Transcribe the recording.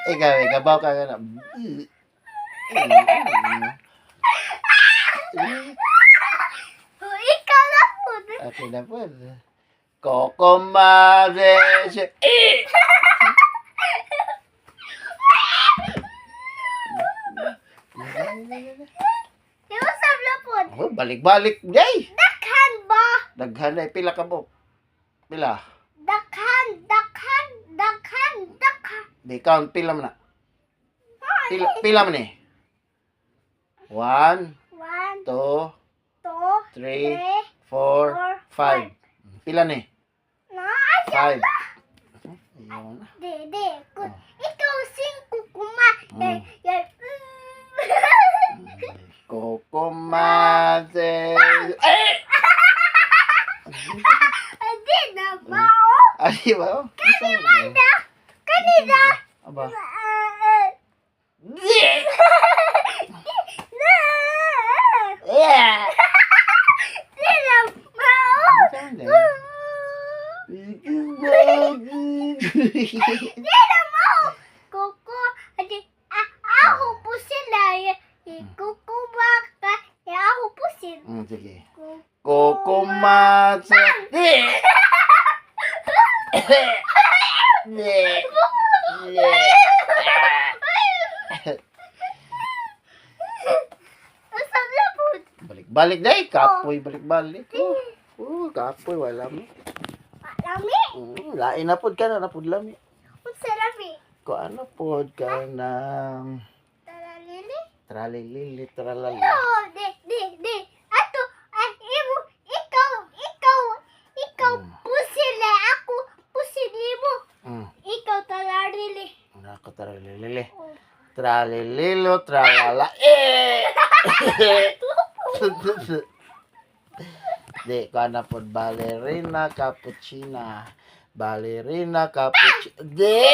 Ikaw, bawa ka na. Ikaw na po. Okay na po. Kokomare. Di ba sabla po? Oh, balik-balik, day. Dakhan ba? Daghan na, pila ka mo. Pila. Dakhan. Di count, pila mo na. Pila mo ni. 1, 1, 2, 2, 3, 3, 4, 5. Pila ni? na. 5. Ayaw na. Di. Ikaw 5 kuma. Yan. Kokomare. Di na ba o? Ay, ba? Kanina. Aba. Yeah. Di na ba o? Di na ba o? Kuko. Ako po sila. Kuko baka. Ako po sila. Sige. Kokomare. Sabla po. Balik-balik day, kapoy balik-balik. Kapoy wala mo. Lami. Lain na pod ka na napod lami. Unsa lami? Ko ano pod ka ng Talalili? tralilili tralala. No, di. Ato, ikaw po sila. Ako po sila mo. Ikaw talalili. Ako tralilili. Tralililo tralala. Di ka na pod ballerina cappuccina. Ballerina cappuccina. Di.